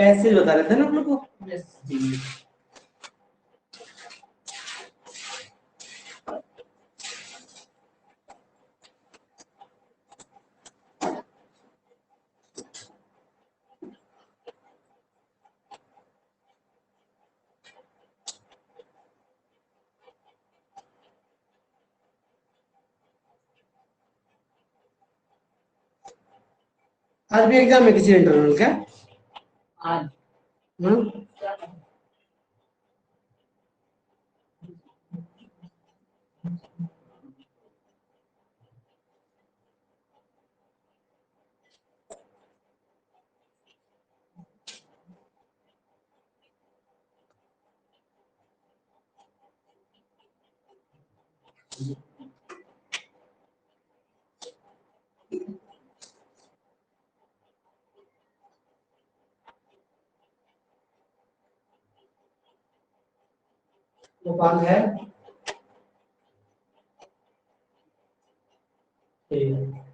Passage बता रहे थे ना आप लोग को। आज भी एग्जाम है किसी इंटरनल का? आज भोपाल है। ठीक है।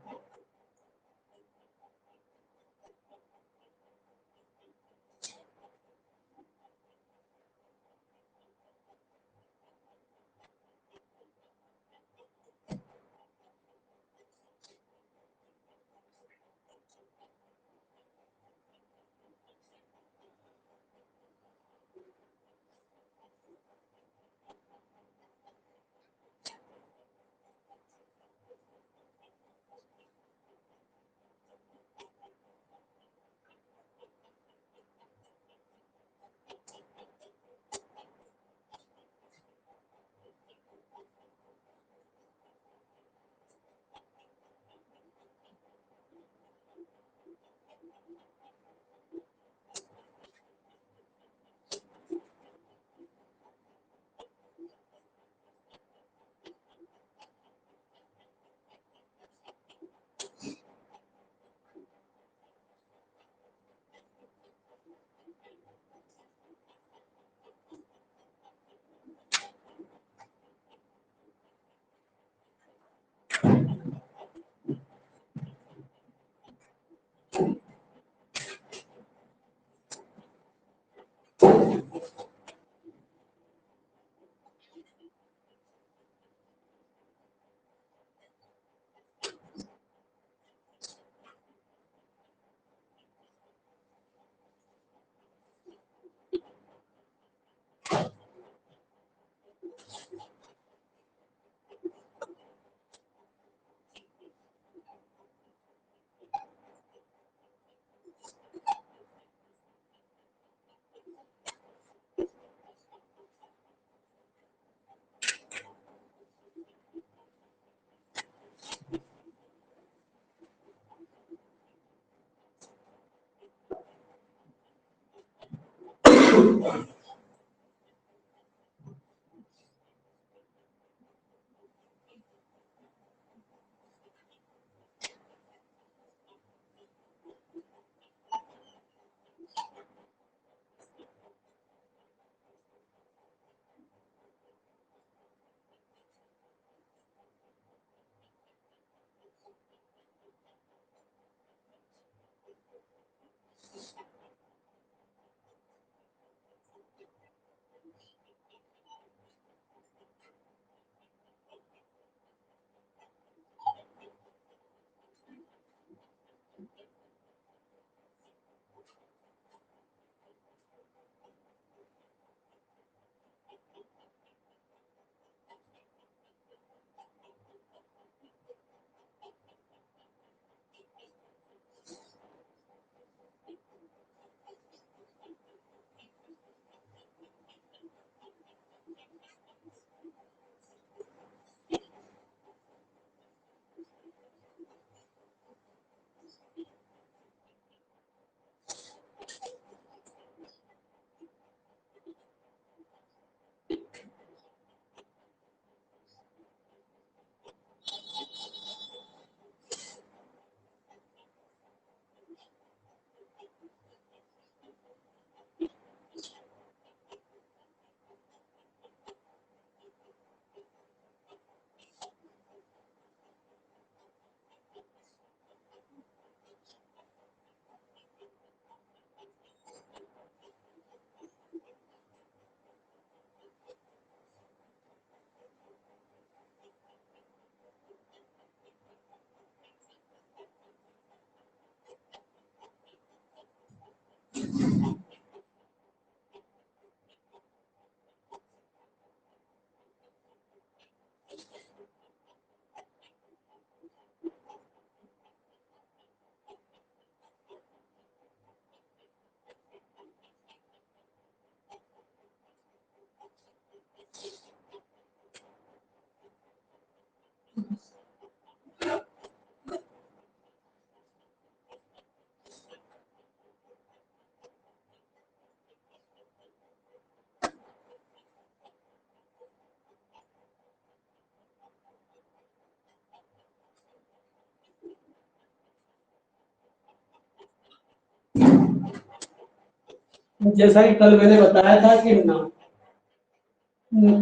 जैसा कि कल मैंने बताया था कि ना,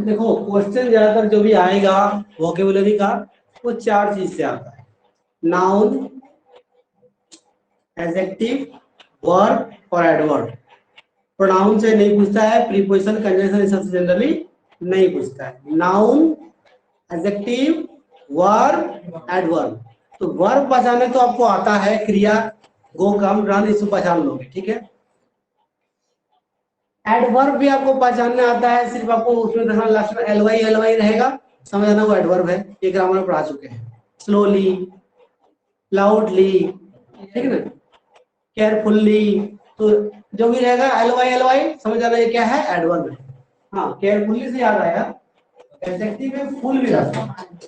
देखो क्वेश्चन ज्यादातर जो भी आएगा वोकेबुलरी का, वो चार चीज से आता है। नाउन, एडजेक्टिव, वर्ब और एडवर्ब। प्रोनाउन से नहीं पूछता है, प्रीपोजिशन कंजंक्शन ये सबसे जनरली नहीं पूछता है। Noun, adjective, verb, adverb. तो वर्ब पहचाने तो आपको आता है, क्रिया, गो, कम, रन, इसको पहचान लोगे, ठीक है। एडवर्ब भी आपको पहचानना आता है, सिर्फ आपको उसमें देखना लास्ट में एल वाई रहेगा, समझ आना वो एडवर्ब है। ये ग्रामर में पढ़ा चुके हैं। स्लोली, लाउडली, ठीक है ना, केयरफुल्ली। तो जो भी रहेगा एल वाई समझ आना ये क्या है, एडवर्ब है। हाँ, केयरफुल्ली से याद आया, एडजेक्टिव में फुल भी रहता है।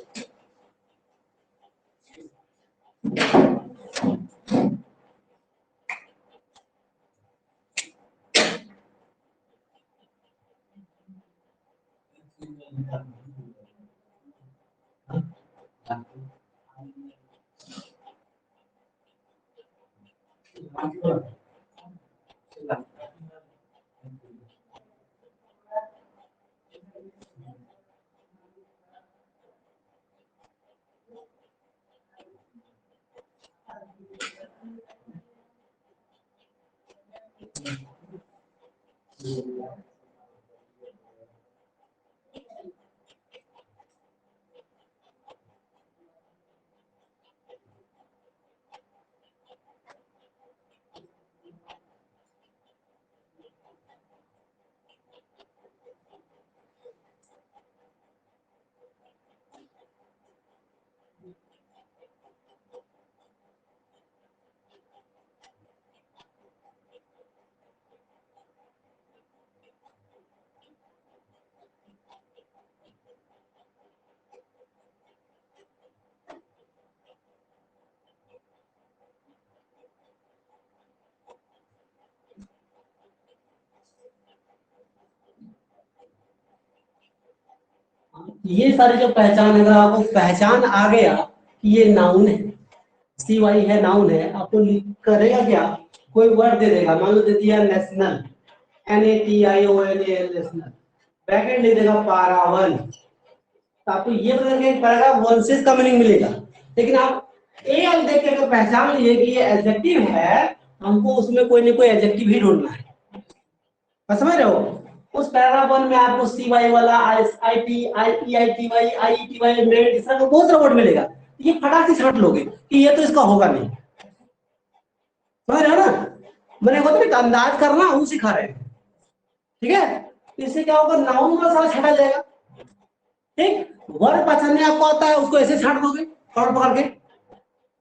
ये सारी जो पहचान, अगर आपको पहचान आ गया कि ये नाउन है, सी वाई है, नाउन है, आपको करेगा क्या, कोई वर्ड दे देगा, मान लो दे दिया नेशनल, NATIONAL, नेशनल। ब्रैकेट ले देगा पारावन, तो आपको ये पता चलेगा कि पैराग्राफ वन से इसका मीनिंग मिलेगा। लेकिन आप ए वाली देख के अगर पहचान लिए कि ये एडजेक्टिव है, हमको उसमें कोई ना कोई एडजेक्टिव ही ढूंढना है। आप समझ रहे हो, उस पैराग्राफ वन में आपको सी वाई वाला, I T, I T Y, I T Y, made, इस तरह का बहुत सारा वर्ड मिलेगा। ये फटाक से छांट लोगे कि ये तो इसका होगा नहीं। समझ रहे हो ना, मैंने होता ना अंदाज करना, हम सिखा रहे हैं, ठीक है। इससे क्या होगा, नाउन वाला सारा छाटा जाएगा। ठीक, वर्ड पहचानने आपको आता है, उसको ऐसे छाट दोगे पकड़ पकड़ के।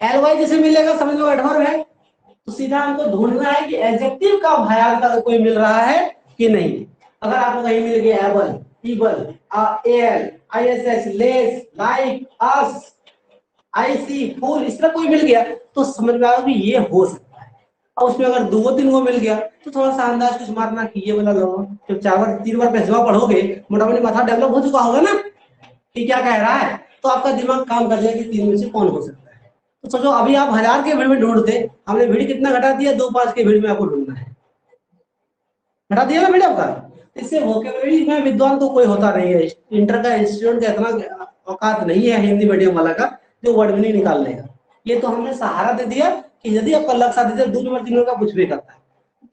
एल वाई जैसे मिलेगा, समझ लो एडवर्ब है। तो सीधा हमको ढूंढना है कि एडजेक्टिव का भयाल का कोई मिल रहा है कि नहीं। अगर आपको कहीं मिल गया able, ible, al, ISS, less, like, ous, i c, ful, इस तरह कोई मिल गया तो समझ में आएगा कि ये हो सकता है। और उसमें अगर दो तीन को मिल गया तो थोड़ा सा अंदाज कुछ मारना कि ये वाला लो। जब चार बार तीन बार पहचवा पढ़ोगे, मोटामोटी माथा डेवलप हो चुका होगा ना कि क्या कह रहा है, तो आपका दिमाग काम कर जाएगा कि तीन में से कौन हो सकता है। तो सोचो अभी आप 1000 के भीड़ में ढूंढते, हमने भीड़ कितना घटा दिया, 2-5 के भीड़ में आपको ढूंढना है। घटा दिया ना भीड़ आपका। इससे वोकेबलरी में विद्वान तो कोई होता नहीं है, इंटर का इंस्टीट्यूट का इतना औकात नहीं है हिंदी मीडियम वाला का जो वर्ड भी नहीं निकाल लेगा। ये तो हमने सहारा दे दिया कि यदि आपका लक्ष्य दीजिए, 2 नंबर 3 नंबर का कुछ भी करता है,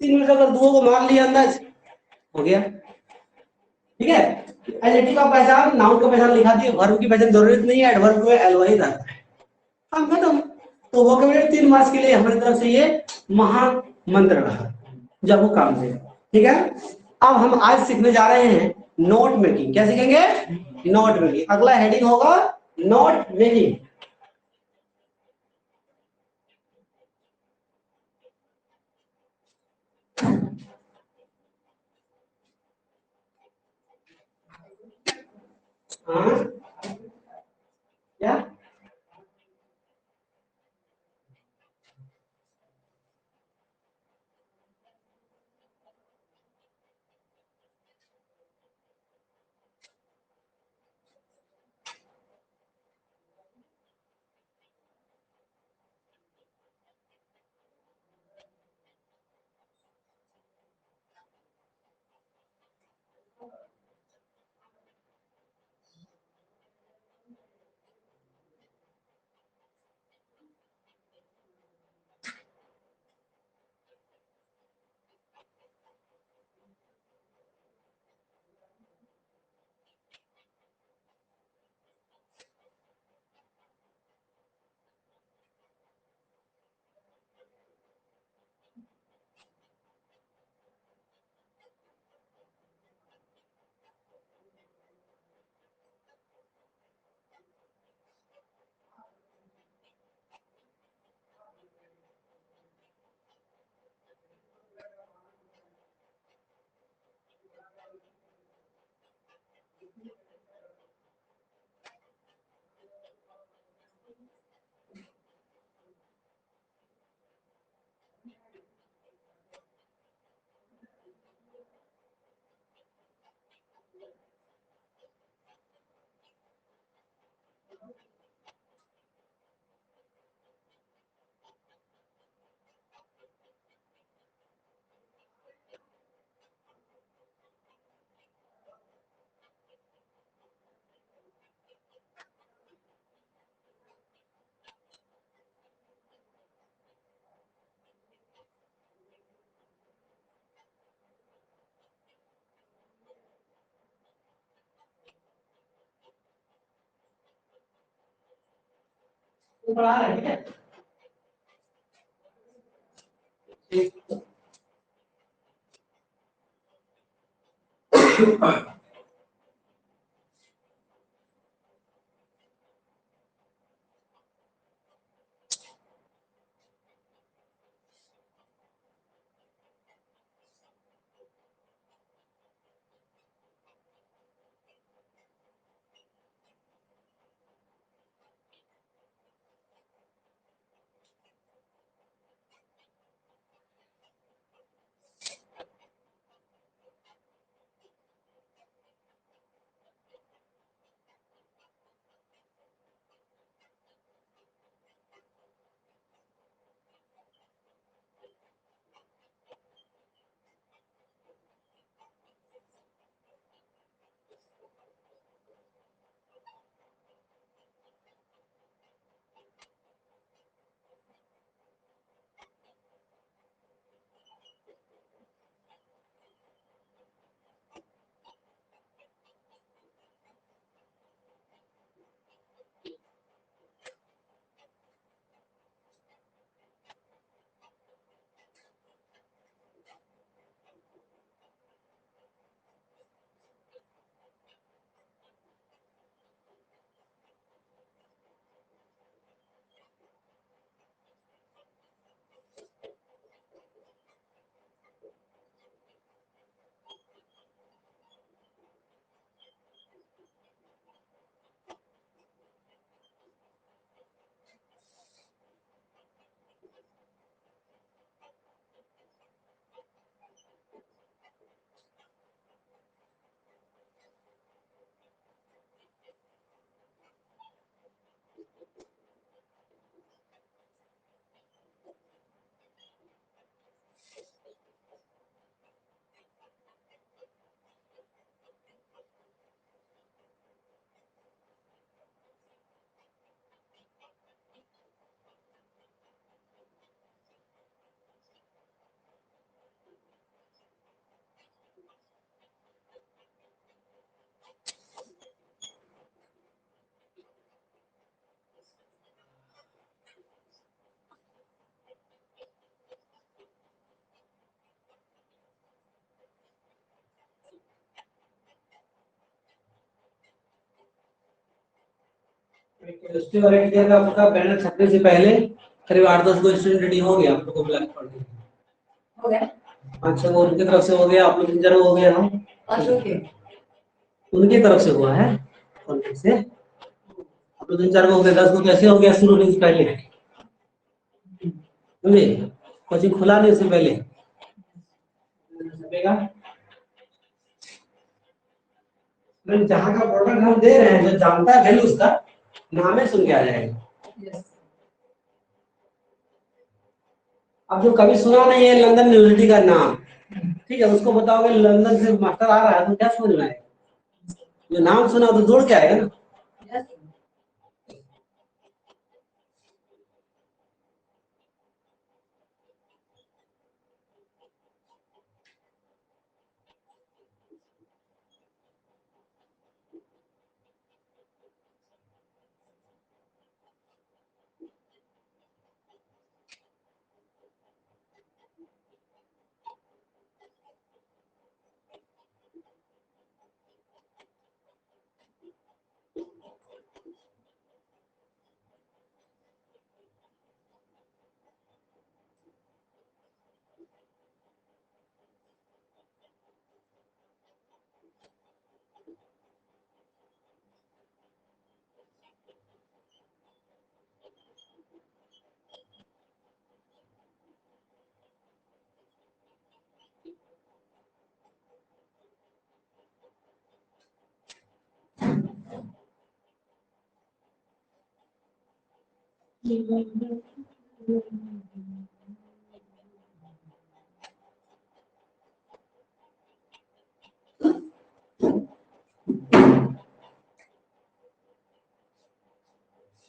3 में से अगर 2 को मार लिया अंदाज, हो गया। ठीक है, एडजेक्टिव का पहचान, नाउन का पहचान लिखा दिए, वर्ब की पहचान जरूरत नहीं है, एडवर्ब में एल वही रहता है, काम खत्म। तो वोकेबलरी 3 मार्क्स के लिए हमारी तरफ से ये महान मंत्र रहा, जब वो काम देगा। ठीक है, अब हम आज सीखने जा रहे हैं नोट मेकिंग। क्या सीखेंगे, नोट मेकिंग। अगला हेडिंग होगा नोट मेकिंग। हाँ, क्या तो पढ़ा रहे हैं, ठीक है। उसके और एक दिया था आपका बैनर छपने से पहले करीब 8-10 को स्टूडेंट रेडी हो गया, आप लोग को ब्लैक पढ़ हो गया। अच्छा, वो उनकी तरफ से हो गया, आप लोग इंजर हो गया ना? अच्छा, ओके, उनकी तरफ से हुआ है कॉन्टेक्ट से। आप लोग 3-4 को हो गया, 10 को कैसे हो गया शुरू होने से पहले? समझे? कोचिंग खुला नहीं उससे पहले छपेगा। जहाँ का प्रोडक्ट हम दे रहे हैं, जो जानता है वैल्यू उसका नाम है सुन के आ जाएगा। अब जो कभी सुना नहीं है लंदन यूनिवर्सिटी का नाम, ठीक है, उसको बताओगे लंदन से मास्टर आ रहा है तो क्या समझ में आएगा? जो नाम सुना तो जोड़ के आएगा ना।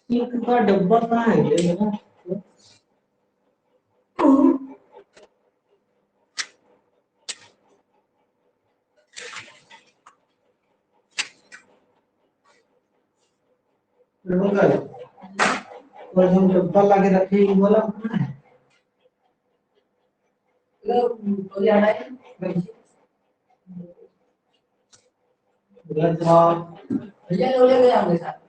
एक का डब्बा कहाँ है ये मेरा? डब्बा कहाँ है? और हम चप्पल लाके रखे बोला तो याद है भैया ले गए हमारे साथ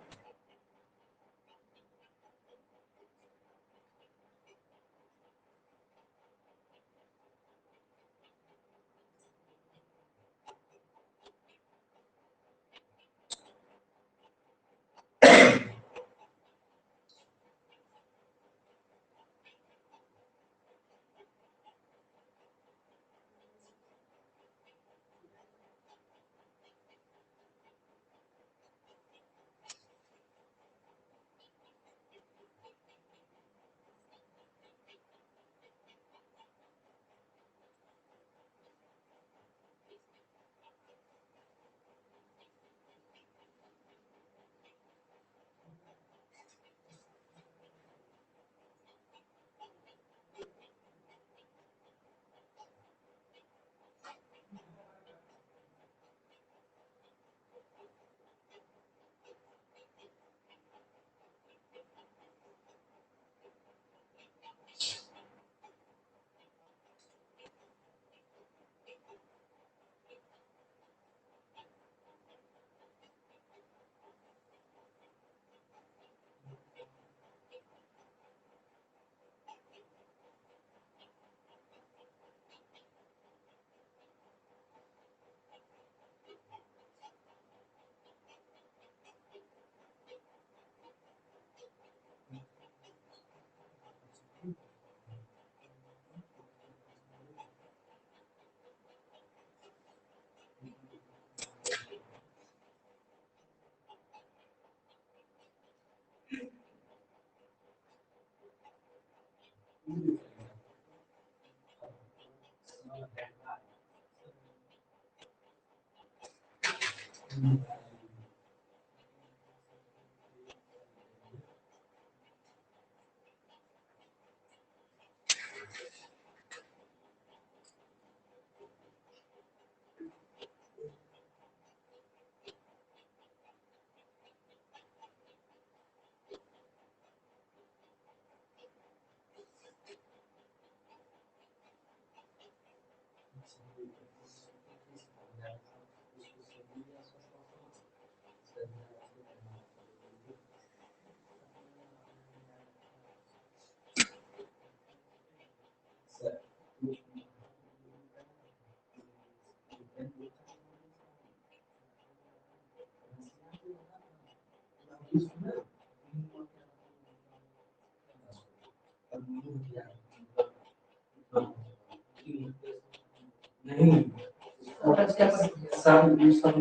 नहीं सब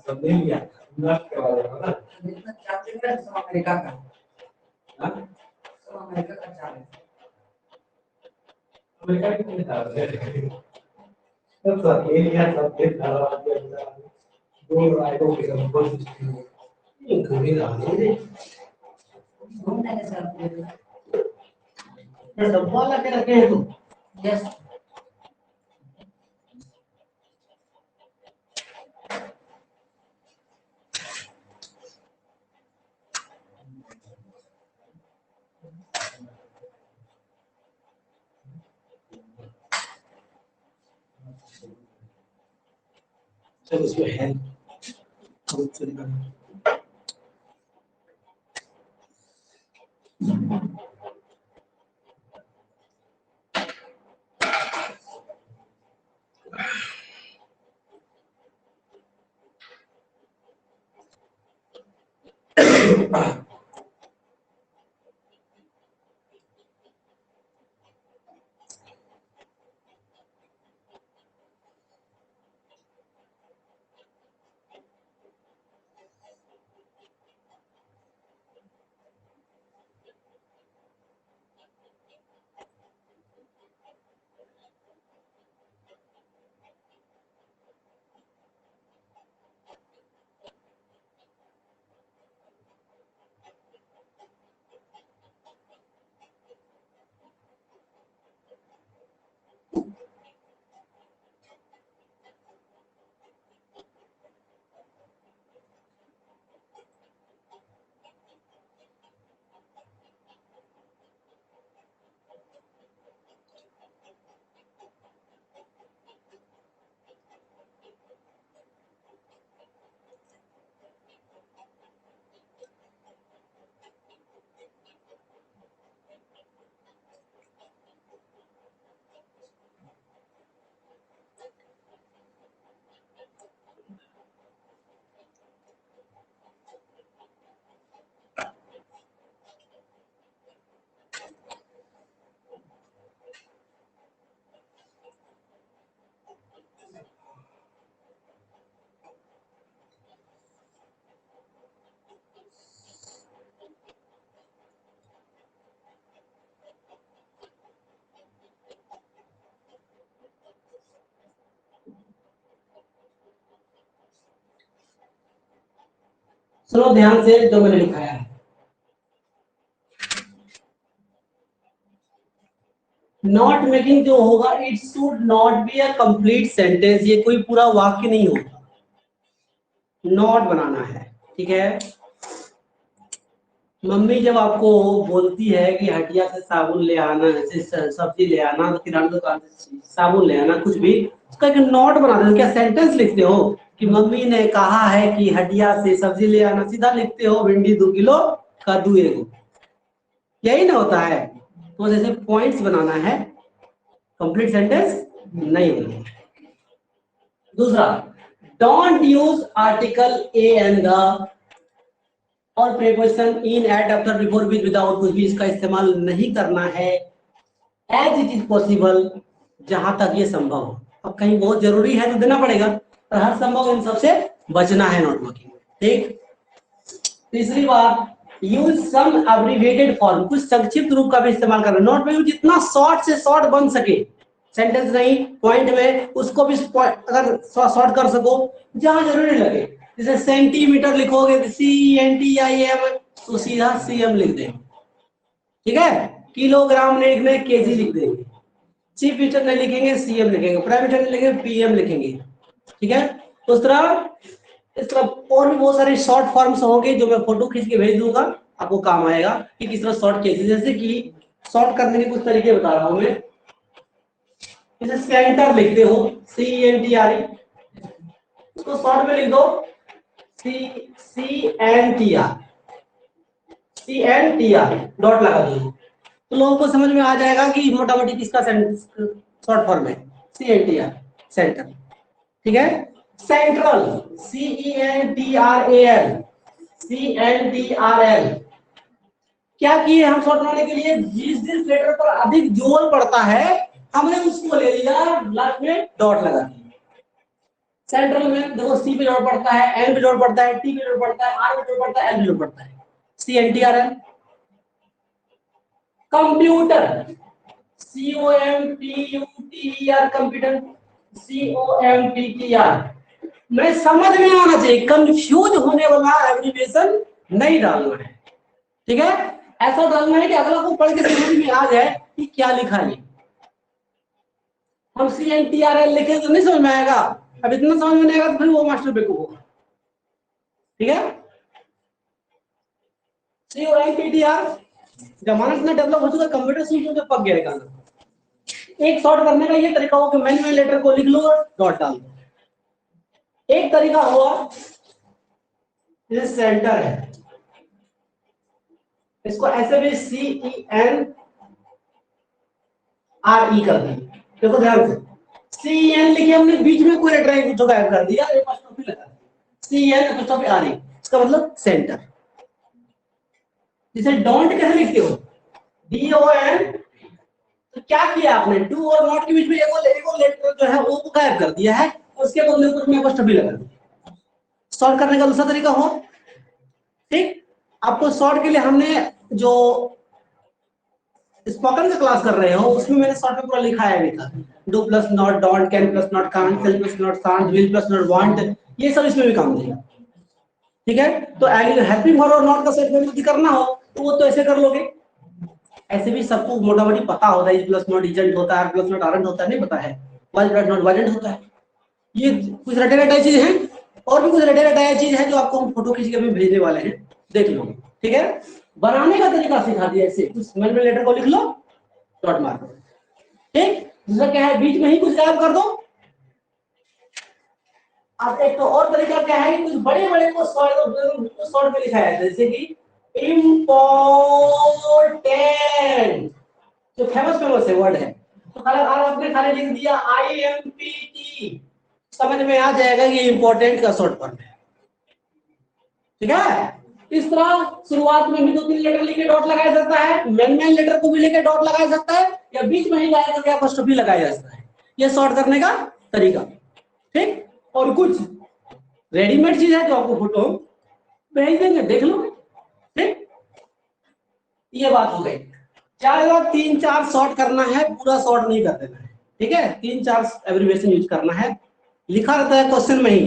सब ले लिया अमेरिका का अमेरिका का चार्ज अमेरिका कितने था सब ले लिया सब ले था दो राइटों के सब कुछ ये घूमे रहा घूमने के साथ डब्बा लगे रखे हैं तुम यस चलो इसमें है सुनो ध्यान से जो मैंने लिखाया है। नॉट मेकिंग जो होगा, it should not be a complete sentence, ये कोई पूरा वाक्य नहीं होगा, नॉट बनाना है। ठीक है, मम्मी जब आपको बोलती है कि हटिया से साबुन ले आना, सब्जी ले आना, किराना दुकान से साबुन ले आना, कुछ भी, उसका एक नोट बना दो। क्या सेंटेंस लिखते हो कि मम्मी ने कहा है कि हटिया से सब्जी ले आना, सीधा लिखते हो भिंडी 2 किलो, कद्दू 1, यही ना होता है। तो जैसे पॉइंट्स बनाना है, कंप्लीट सेंटेंस नहीं बनाना। दूसरा, don't use article a and the और preposition in, at, after, before, with, without, कुछ भी इसका इस्तेमाल नहीं करना है। एज इट इज पॉसिबल, जहां तक ये संभव हो। अब कहीं बहुत जरूरी है तो देना पड़ेगा, पर हर संभव इन सबसे बचना है नोट वर्किंग। ठीक। तीसरी बात, यूज सम एब्रिविएटेड फॉर्म, कुछ संक्षिप्त रूप का भी इस्तेमाल करना। नोट में जितना शॉर्ट से शॉर्ट बन सके, सेंटेंस नहीं पॉइंट में, उसको भी अगर शॉर्ट कर सको जहां जरूरी लगे। जैसे सेंटीमीटर लिखोगे CENTIM, तो सीधा CM लिख देंगे। ठीक है, किलोग्राम लिखने केजी लिख देंगे, चीफ मीटर नहीं लिखेंगे CM लिखेंगे, प्राइम मीटर नहीं लिखेंगे PM लिखेंगे। ठीक है, तो इस तरह और भी बहुत सारे शॉर्ट फॉर्म्स होंगे जो मैं फोटो खींच के भेज दूंगा, आपको काम आएगा कि किस तरह शॉर्ट किए। जैसे कि शॉर्ट करने के कुछ तरीके बता रहा हूं मैं। जैसे सेंटर लिखते हो CENTRE, उसको शॉर्ट में लिख दो CNTR, डॉट लगा दो, तो लोगों को समझ में आ जाएगा कि मोटा मोटी किसका शॉर्ट फॉर्म है, CNTR, सेंटर। ठीक है, सेंट्रल CENTRAL, क्या किए हम शॉर्ट बनाने के लिए, जिस लेटर पर अधिक जोर पड़ता है हमने उसको ले लिया, लास्ट में डॉट लगा दिया। सेंट्रल में देखो C पे जोड़ पड़ता है, N पे जोड़ पड़ता है, T पे जोड़ पड़ता है, R पे जोड़ पड़ता है, L पे जोड़ पड़ता है, CNTRL। Computer COMPUTER, computer COMPTR। मैं समझ में आना चाहिए, कंफ्यूज होने वाला एब्रिविएशन नहीं डालना है। ठीक है, ऐसा डालना है कि अगला को पढ़ के समझ में आ जाए कि क्या लिखा है। हम CNTRL लिखे तो नहीं समझ में आएगा, अब इतना समझ में नहीं आएगा तो फिर वो मास्टर बेवकूफ होगा। ठीक है, COMPTR, जमाना इतना डेवलप हो चुका, कंप्यूटर सीख के पक गया है। एक शॉर्ट करने का ये तरीका हो कि मैनुअल लेटर को लिख लो और डॉट डाल दो। एक तरीका हुआ, ये सेंटर है, इसको ऐसे भी CENRE कर दी। देखो ध्यान से, CN लिखे हमने, बीच में कोई लेटर जो गायब कर दिया, एपोस्ट्रोफी लगा दी, CNRE, इसका मतलब सेंटर। जिसे डोंट कैसे लिखते हो, DON, तो क्या किया आपने, डू और नॉट के बीच में एक लेटर जो है वो गायब कर दिया है, उसके बदले में एपोस्ट्रोफी लगा दी। सॉल्व करने का दूसरा तरीका हो। ठीक, आपको शॉर्ट के लिए हमने जो स्पोकन का क्लास कर रहे हो उसमें मैंने शॉर्ट में पूरा लिखा है, लिखा do plus not don't, can plus not can't, shall plus not shan't, will plus not won't, ये सब इसमें भी काम देगा। ठीक है, तो हेल्पिंग वर्ब और नॉट का सेट यदि करना हो तो वो तो ऐसे कर लोगे। ऐसे भी सबको मोटा मोटी पता होता है, इज प्लस नॉट इजेंट होता है, प्लस नॉट आरंट होता है, नहीं पता है, वाज प्लस नॉट वाजंट होता है। ये कुछ रटे रटाई चीज है, और भी कुछ रटे रटाई चीज है जो आपको हम फोटो खींच के भी भेजने वाले हैं, देख लो। ठीक है, बनाने का तरीका सिखा दिया, ऐसे कुछ मैनुअल लेटर को लिख लो, डॉट मार दो। ठीक, दूसरा क्या है, बीच में ही कुछ गायब कर दो। अब एक तो और तरीका क्या है कि कुछ बड़े बड़े को शॉर्ट में लिखा है, जैसे कि इम्पोर्टेंट, जो फेमस है वर्ड है, तो आपने खाली लिख दिया IMPT, समझ में आ जाएगा कि इम्पोर्टेंट का शॉर्ट फॉर्म है। ठीक है, इस तरह शुरुआत में भी 2-3 लेटर लिखे डॉट लगाया जाता है, मेन लेटर को भी लेके डॉट लगाया जाता है, या बीच में ही गायब करके एपोस्ट्रोफी लगाया जाता है। ये शॉर्ट करने का तरीका। ठीक, और कुछ रेडीमेड चीज है जो आपको फोटो भेज देंगे, देख लो। ठीक, ये बात हो गई। चाहे 3-4 शॉर्ट करना है, पूरा शॉर्ट नहीं कर देना है। ठीक है, 3-4 एब्रिविएशन यूज करना है। लिखा रहता है क्वेश्चन में ही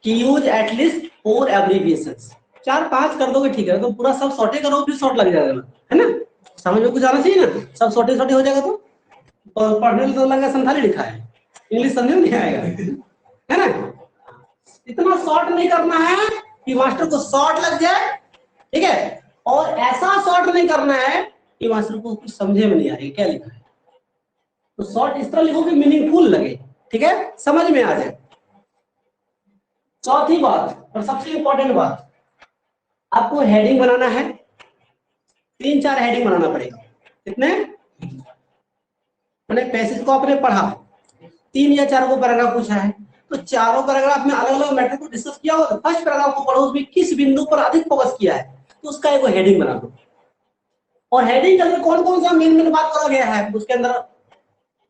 कि यूज एटलीस्ट 4 एब्रिविएशंस। 4 5 कर दोगे ठीक है, तो पूरा सब सॉर्टे करो फिर शॉर्ट लग जाएगा, है ना? समझ में कुछ आना चाहिए ना, सब सॉर्टे सॉर्टे हो जाएगा तो पढ़ने में तो लगेगा संथाली लिखा है, इंग्लिश समझ में नहीं आएगा, है ना? इतना शॉर्ट नहीं करना है कि मास्टर को शॉर्ट लग जाए, ठीक है, और ऐसा शॉर्ट नहीं करना है कि मास्टर को कुछ समझे में नहीं आ रही क्या लिखा है। तो शॉर्ट इस तरह लिखो कि मीनिंगफुल लगे, ठीक है, समझ में आ जाए। चौथी बात और सबसे इंपॉर्टेंट बात, आपको हेडिंग बनाना है, 3-4 हेडिंग बनाना पड़ेगा। कितने? मैंने पैसेज को आपने पढ़ा, 3 या 4 को पैराग्राफ पूछा है, तो चारों पैराग्राफ में अलग अलग मैटर को डिस्कस किया होगा। फर्स्ट पैराग्राफ को पढ़ो, उसमें किस बिंदु पर अधिक फोकस किया है, तो उसका एक हेडिंग बना दो। और हेडिंग के अंदर कौन कौन सा मेन बात करा गया है, उसके अंदर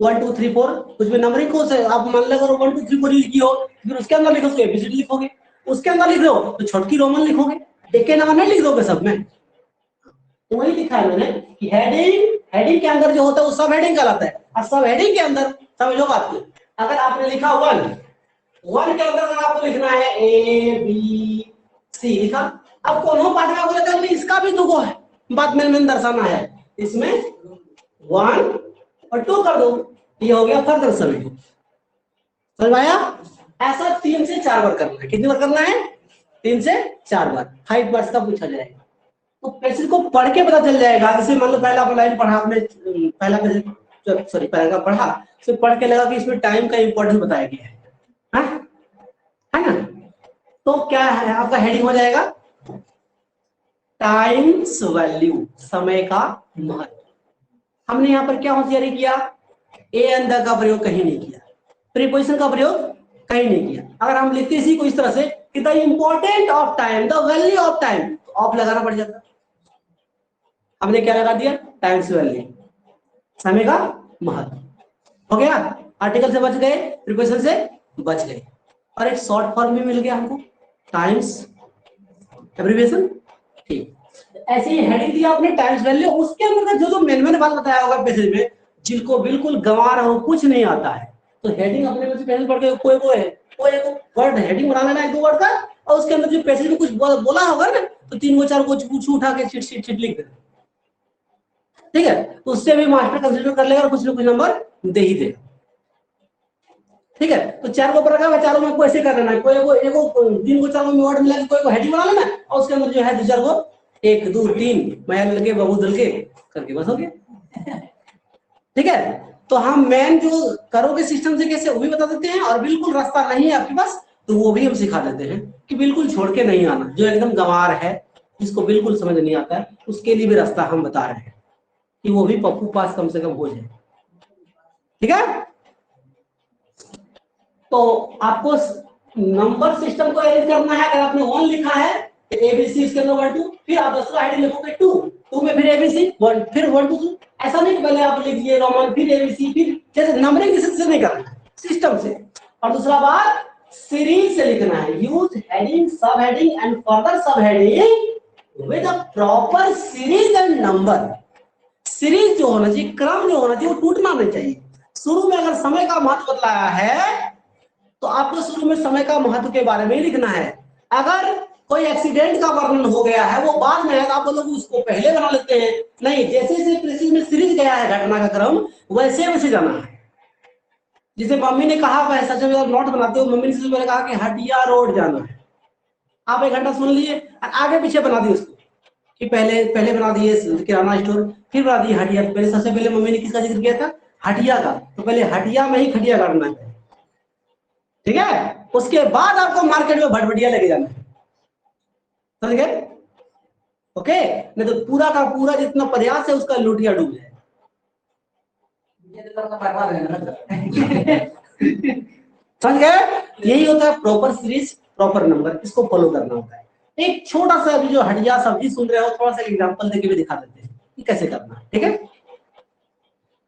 1 2 3 4 कुछ भी नंबरिंग को से आप मान लो 1 2 3 4 लिखी हो, फिर उसके अंदर लिखोगे एबीसीडी लिखोगे, उसके अंदर लिख रहे हो तो छोटकी रोमन लिखोगे, एक के नंबर नहीं लिख दोगे सब में। तो वही लिखा है मैंने कि हेडिंग के अंदर जो होता है वो सब हेडिंग कहलाता है, और सब हेडिंग के अंदर समझो बात को, अगर आपने लिखा 1 के अंदर अगर आपको लिखना है ए बी सी लिखा, अब कोनो पार्ट का बोले तो इसका भी दुगो है बात में दर्शाना है, इसमें 1 और 2 कर दो, ये हो गया फर्दर समझ समझ आया। ऐसा 3 से 4 बार करना है। कितनी बार करना है? 3 से 4 बार। 5 बार का पूछा जाएगा, तो पैसेज को पढ़ के पता चल जाएगा। जैसे मान लो पहला लाइन पढ़ा आपने, पहला पैसेज सॉरी पैराग्राफ पढ़ा, तो पढ़ के लगा कि इसमें टाइम का इंपॉर्टेंस बताया गया है ना? तो क्या है आपका हेडिंग हो जाएगा टाइम्स वैल्यू, समय का महत्व। हमने यहाँ पर क्या होशियारी किया, ए एंड द का प्रयोग कहीं नहीं किया, प्रीपोजिशन का प्रयोग कहीं नहीं किया। अगर हम लिखते इसी को इस तरह से कि the important of time, the value of time, of लगाना पड़ जाता। हमने क्या लगा दिया, टाइम्स वैल्यू, समय का महत्व, हो गया। आर्टिकल से बच गए, प्रीपोजिशन से बच गए, और एक शॉर्ट फॉर्म भी मिल गया हमको, टाइम्स एब्रिविएशन। ठीक, ऐसे ही हेडिंग दिया आपने टाइम्स वैल्यू, उसके अंदर जो मेन बात बताया होगा पैसेज में, जिनको बिल्कुल गंवा रहा हो, कुछ नहीं आता है, तो हेडिंग अपने में से पैसेज पढ़ के कोई वर्ड हेडिंग बना लेना, 1-2 वर्ड का, और उसके अंदर जो पैसेज में कुछ बोला होगा ना, तो 3-4 को पूछ उठा के चिट लिख देना, ठीक है। तो उससे भी मास्टर कंसीडर कर लेगा और कुछ ना कुछ नंबर दे ही देगा, ठीक है। तो 4 को पैराग्राफ, चारों में को ऐसे कर लेना, कोई को 3 को 4 में वर्ड मिला के कोई को हेडिंग बना लेना, और उसके अंदर जो है 2-4 को 1 2 3 मैं लगे बाबू दल के करके बस हो गया, ठीक है। तो हम मेन जो करोगे सिस्टम से कैसे वो भी बता देते हैं, और बिल्कुल रास्ता नहीं है आपके पास तो वो भी हम सिखा देते हैं कि बिल्कुल छोड़ के नहीं आना। जो एकदम गंवार है, जिसको बिल्कुल समझ नहीं आता है, उसके लिए भी रास्ता हम बता रहे हैं कि वो भी पप्पू पास कम से कम हो जाए, ठीक है। तो आपको नंबर सिस्टम को अरेंज करना है। अगर आपने 1 लिखा है तो एबीसी इसके अंदर 1 2, फिर आप दूसरा हेडिंग लिखोगे 2 में फिर एबीसी 1, फिर 1 2 3। ऐसा नहीं कि पहले आप लिख दिए रोमन फिर एबीसी, फिर जैसे नंबरिंग से नहीं करना है, सिस्टम से। और दूसरा बात, सीरीज से लिखना है। यूज हेडिंग, सब हेडिंग एंड फर्दर सब heading with a proper series and number. Series जो होना चाहिए, क्रम जो होना चाहिए, वो टूटना नहीं चाहिए। शुरू में अगर समय का महत्व बतलाया है तो आपको शुरू में समय का महत्व के बारे में ही लिखना है। अगर कोई एक्सीडेंट का वर्णन हो गया है वो बाद में है, तो आप लोग उसको पहले बना लेते हैं। नहीं, जैसे जैसे प्रेसिज में सीरीज गया है घटना का क्रम, वैसे वैसे जाना है। जिसे मम्मी ने कहा, पैसा जब नोट बनाते हो, मम्मी ने सबसे पहले कहा कि हटिया रोड जाना है, आप 1 घंटा सुन लिए, आगे पीछे बना दिए उसको कि पहले बना दिए किराना स्टोर, फिर बना दिए हटिया। पहले सबसे पहले मम्मी ने किसका जिक्र किया था, हटिया का, तो पहले हटिया में ही खटिया काटना है, ठीक है। उसके बाद आपको मार्केट में भटभटिया लेके जाना है, समझ गए? ओके, नहीं तो पूरा का पूरा जितना प्रयास है उसका लुटिया डूब जाए। समझ गए? यही होता है प्रॉपर सीरीज, प्रॉपर नंबर, इसको फॉलो करना होता है। एक छोटा सा अभी जो हटिया सब्जी सुन रहे हो, थोड़ा सा एग्जांपल देके भी दिखा देते हैं कि कैसे करना है, ठीक है।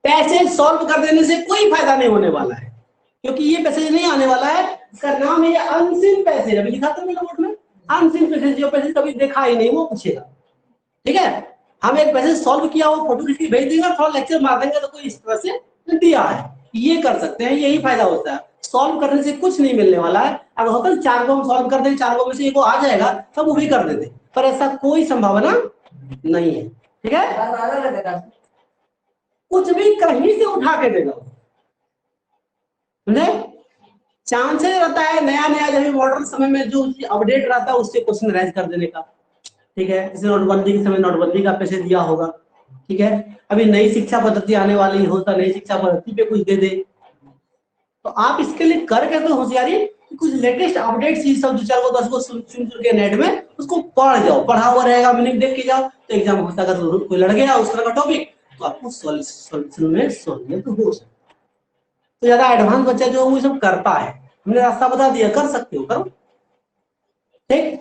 पैसेज सॉल्व कर देने से कोई फायदा नहीं होने वाला है, क्योंकि ये पैसेज नहीं आने वाला है। इसका नाम है अनसीन पैसेज। अभी लिखा था मेरे नोट में, अनसीन पैसेज, जो पैसेज कभी देखा ही नहीं वो पूछेगा, ठीक है। हम एक पैसेज सॉल्व किया, वो फोटो खींच के भेज देंगे, थोड़ा लेक्चर मार देंगे, तो कोई इस तरह से दिया है, ये कर सकते हैं, यही फायदा होता है। सॉल्व करने से कुछ नहीं मिलने वाला है। अगर होता है 4 को हम सॉल्व कर दें, 4 को में से 1 को आ जाएगा तब वो भी कर देते, पर ऐसा कोई संभावना नहीं है। ठीक है, कुछ भी कहीं से उठा के देगा, समझे? चांसेस रहता है नया नया जब मॉडर्न समय में जो अपडेट रहता है उससे क्वेश्चन राइज कर देने का। ठीक है, जैसे नोटबंदी के समय नोटबंदी का पैसे दिया होगा। ठीक है, अभी नई शिक्षा पद्धति आने वाली हो तो नई शिक्षा पद्धति पे कुछ दे दे। तो आप इसके लिए कर के तो होशियारी कि कुछ लेटेस्ट अपडेट्स ही सब 2-4 को 10 को सुन के नेट में उसको पढ़ जाओ, पढ़ा हुआ रहेगा, मीनिंग देख के जाओ तो एग्जाम होता है। अगर कोई लड़ गया उस तरह का टॉपिक तो आपको सॉल्यूशन में सोल्व तो हो सकता है। तो ज्यादा एडवांस बच्चा जो वो सब करता है, हमने रास्ता बता दिया, कर सकते हो, करो। ठीक,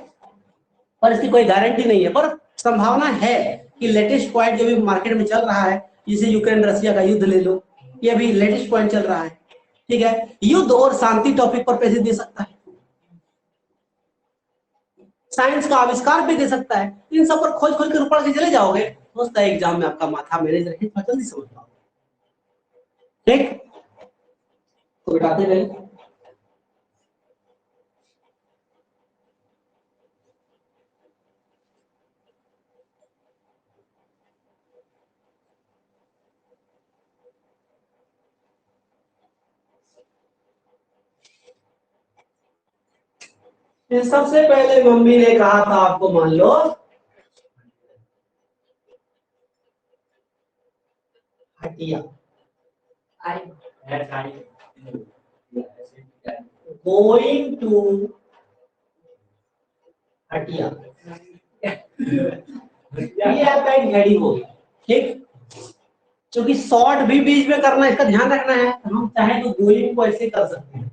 पर इसकी कोई गारंटी नहीं है, पर संभावना है कि लेटेस्ट पॉइंट जो भी मार्केट में चल रहा है, जैसे यूक्रेन रशिया का युद्ध ले लो, ये अभी लेटेस्ट पॉइंट चल रहा है। ठीक है, युद्ध और शांति टॉपिक पर पैसे दे सकता है, साइंस का आविष्कार भी दे सकता है। इन सब पर खोज खोज कर पढ़ के चले जाओगे हो सकता है एग्जाम में आपका माथा मेरे जैसे जल्दी समझ पाओ। ठीक, तो बिठाते रहे। सबसे पहले मम्मी ने कहा था आपको, मान लो हटिया, गोइंग टू हटिया, ये आपका एक हेडिंग हो गया। ठीक, क्योंकि शॉर्ट भी बीच में करना, इसका ध्यान रखना है। हम चाहे तो गोइंग को ऐसे कर सकते हैं,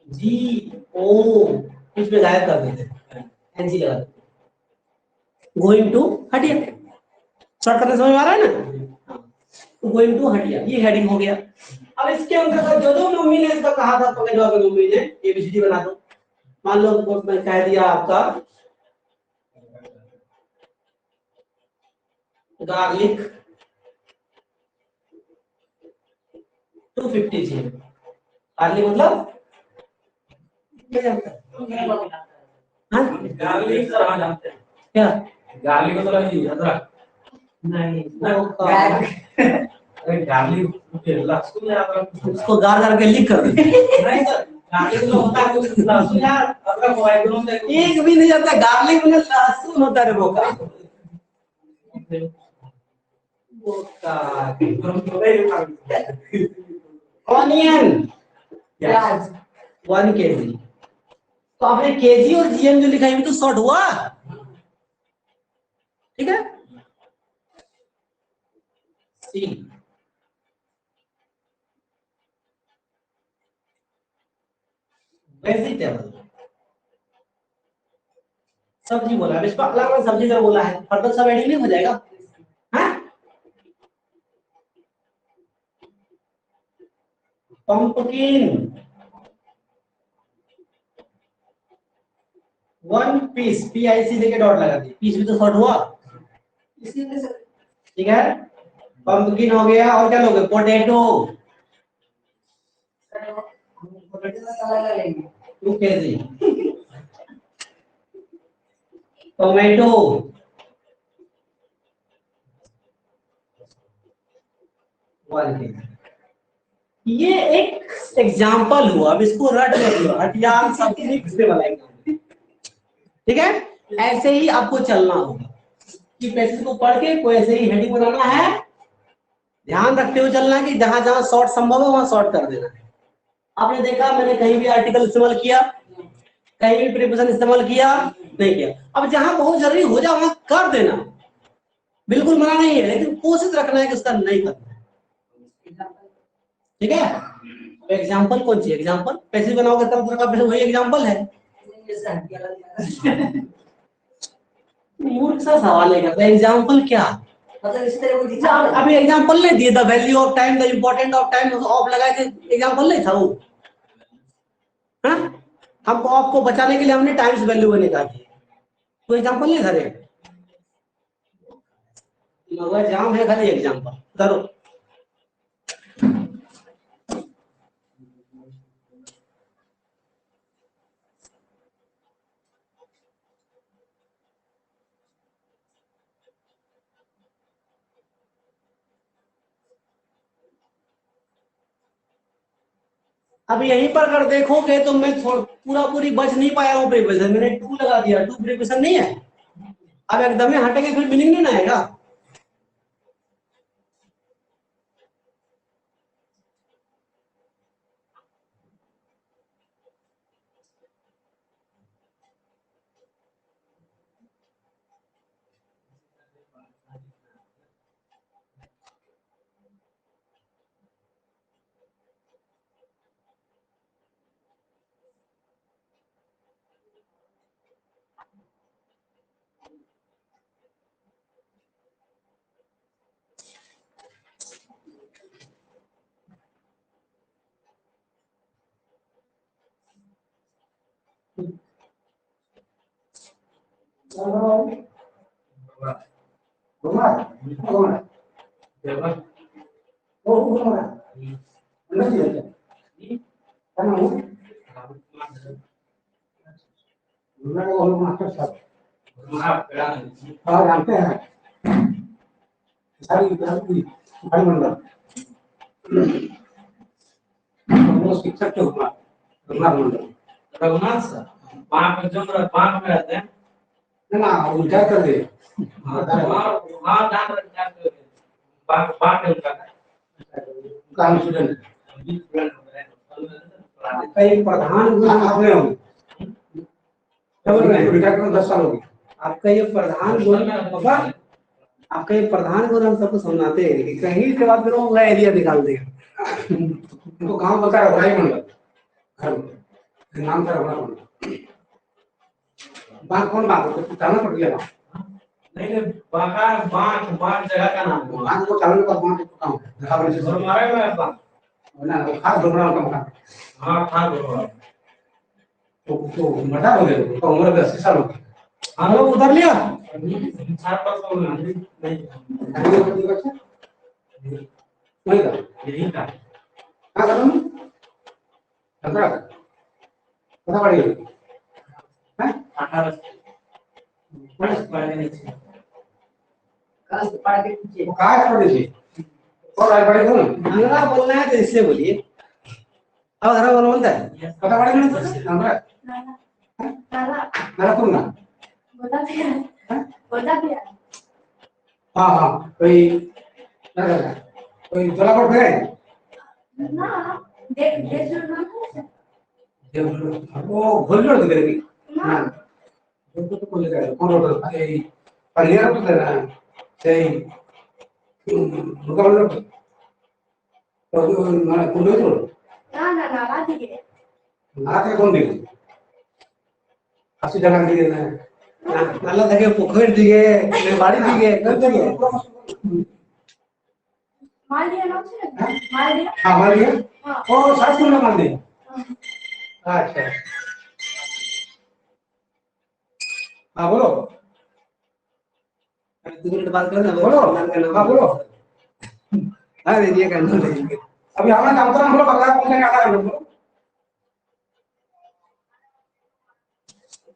जी ओ बीच में गायब कर देते हैं, एनजी लगा देते, गोइंग टू हटिया। शॉर्ट करने समझ में आ रहा है ना? तो गोइंग टू हटिया ये हेडिंग हो गया। अब इसके अंतर्गत जो जो मम्मी ने इसका कहा था, पकड़ लो, मम्मी ने एबीसीडी बना दो। मान लो मैं कह दिया आपका गार्लिक 250 जी, गार्लिक मतलब क्या जानता है? हाँ? गार्लिक सर हाँ जानते हैं। क्या गार्लिक मतलब अदरक नहीं, गार्लिक लहसुन, उसको गार करके लिख कर नहीं सर, गार्लिक मतलब होता है कुछ लहसुन या अदरक हो, दोनों में एक भी नहीं जाता। गार्लिक मतलब लहसुन होता है वो का ऑनियन प्याज 1 kg। तो आपने केजी और जीएम जो लिखा है तो शॉर्ट हुआ। ठीक है, सी वेजिटेबल, सब्जी बोला है, इसको अलग अलग सब्जी का बोला है, फर्दर सब एडिंग नहीं हो जाएगा। पंपकिन 1 पीस, PIC लेके डॉट लगा दी, पीस भी तो शॉर्ट हुआ। ठीक है, पंपकिन हो गया, और क्या लोगे? Potato 2 kg, tomato 1 kg। ये एक एग्जाम्पल हुआ, अब इसको रट लो, हटियार सब से बनाएंगे। ठीक है, ऐसे ही आपको चलना होगा कि पैसेज को पढ़ के कोई ऐसे ही हेडिंग बनाना है, ध्यान रखते हुए चलना है कि जहां जहां शॉर्ट संभव है वहां शॉर्ट कर देना है। आपने देखा मैंने कहीं भी आर्टिकल इस्तेमाल किया, कहीं भी प्रीपोजिशन इस्तेमाल किया नहीं किया। अब जहां बहुत जरूरी हो जाए वहां कर देना, बिल्कुल मना नहीं है, लेकिन कोशिश रखना है कि उसका नहीं करना। ठीक है, तो एग्जाम्पल कौन सी एग्जाम्पल पैसे बनाओगे तब का पैसे वही एग्जाम्पल है। मूर्ख सा सवाल है, करता एग्जाम्पल क्या मतलब इस तरह कोई अभी एग्जाम्पल नहीं दिए, the value of time, the important of time of लगाए थे, एग्जाम्पल नहीं था वो। हाँ, हमको आपको बचाने के लिए हमने टाइम्स वैल्यू बने का कोई एग्जाम्पल नहीं था रे, जाम है खाली एग्जाम्पल करो। अब यहीं पर अगर देखोगे तो मैं पूरा पूरी बच नहीं पाया हूँ प्रीपोजिशन, मैंने टू लगा दिया, टू प्रीपोजिशन नहीं है। अब एकदम ही हटेंगे फिर मीनिंग नहीं ना आएगा। जानते हैं शिक्षक के रघुनाथ मंडल, रघुनाथ सर वहाँ पे जो बाग में रहते हैं ना, उल्टा कर दे। हाँ जान रहे बाग बाग है उनका काम स्टूडेंट कई प्रधान आपने होंगे, उल्टा कर 10 साल हो गए आपका ये प्रधान गुण। आपका ये प्रधान गुण हम सबको समझाते हैं कि कहीं के बाद फिर वो नया एरिया निकाल देगा। उनको गाँव बता रहा है मंडल, घर नाम था रघुनाथ मंडल। बाग कौन बाग होता है, जाना पड़ गया नहीं बागा बाग बाग जगह का नाम है। बाग को चालू कर बाग को काम दिखा बड़े से मारे में बाग ना वो खास डोबरा का मकान। हां खास डोबरा तो मजा हो गया तो उम्र 80 साल हो गई। हम लोग उधर लिया 4-5 साल नहीं नहीं का यही का क्या करूं पता पता पड़ेगा हैं 18 पढ़ने नहीं चाहिए काश पढ़ के पूछिए वो काश पढ़ लीजिए और आई पढ़े तो अंग्रेजी बोलना है तो इसलिए बोलिए। अब घर वाला बोलता है पता पड़ेगा ना नंबर नाला नाला कौन ना बोला भी हाँ हाँ कोई क्या कर रहा है कोई जला पर गए ना देख देख वो भूल जोड़ दे करेगी ना तो बोल गया कौन रोड है परियार तो देना है सही रुका तो ना कौन तो ना ना नाला दिखे नाला के कौन दिखे अस्सी जगह दिखे ना नाला दिखे पोखर दिखे बाड़ी दिखे कर दिखे मार दिया ना उसने मार दिया हाँ मार दिया ओ सास को मार दिया अच्छा हाँ बोलो 2 मिनट बात करो ना बोलो हाँ बोलो हाँ ये करना नहीं अभी हमारा काम करा हम लोग अगला कौन क्या कर रहे हो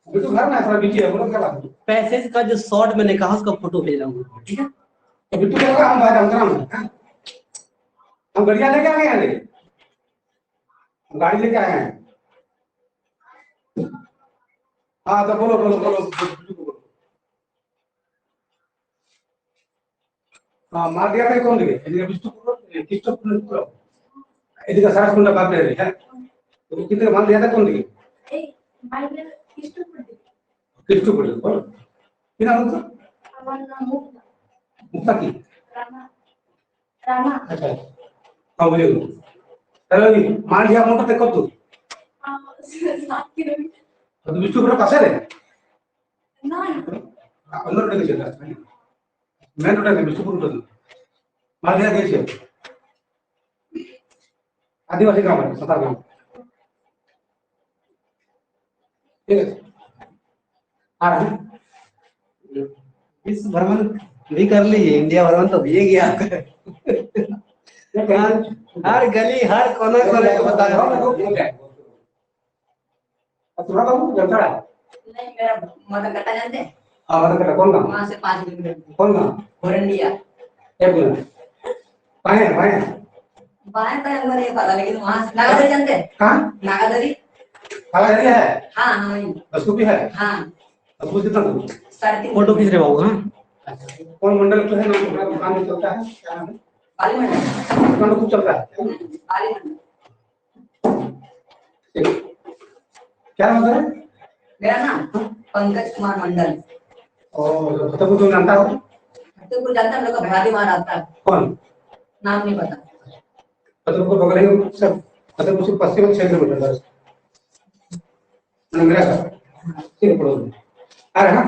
अभी तो घर में थोड़ा बिजी है बोलो क्या बात है पैसेज का जो शॉर्ट मैंने कहा उसका फोटो भेज रहा हूँ ठीक है अभी तो क्या हम बाहर अंतरा में हम गाड़ियां लेके आ गए हैं गाड़ी लेके आए हैं हाँ तो बोलो बोलो बोलो हाँ मार दिया था कौन दिए एदिका विष्णुपुर कृष्णपुर एदिका सारकुंडा बाप रे है तो कितने मार दिया था कौन दिए ए मार दिया कृष्णपुर बोलो किना बोलतो हमारा नाम मुक्ता मुक्ता की रामा रामा अच्छा हाँ बोलिए चलो मार दिया मोटा तक कब तो 7 किलोमीटर तो विष्णुपुर पास है ना अंदर उठे चला मैं उठा के विष्णुपुर उठा माध्यम देश आदिवासी गांव है सतार गांव ठीक है आ रहा है इस भ्रमण भी कर लीजिए इंडिया भ्रमण तो भी गया हर गली हर कोना कोने को बताया थोड़ा बाबू जनता नहीं मेरा मदकटा जानते हैं हां मदकटा कौन गांव वहां से 5 किलोमीटर कौन गांव कोरंडिया एक मिनट पाए बाएं पैर में नहीं पता, लेकिन वहाँ नागादरी जानते हैं? कहाँ नागादरी नागादरी है? हाँ हाँ उसको भी है? हाँ उसको कितना दूर? 3.5 फोटो खींच रहे बाबू। हाँ कौन मंडल तो है ना, हमारा दुकान में चलता है, क्या नाम है? पार्लियामेंट दुकान में खूब चल रहा है। पार्लियामेंट। क्या नाम है? मेरा नाम पंकज कुमार मंडल। और फतेहपुर तुम जानता हो? फतेहपुर जानता हम लोग का भराली वहाँ रहता है, कौन? नाम नहीं पता। फतेहपुर बगल है सब, फतेहपुर से पश्चिम 6 किलोमीटर बस। मेरा घर ठीक है, पड़ोस में आ रहा है ना।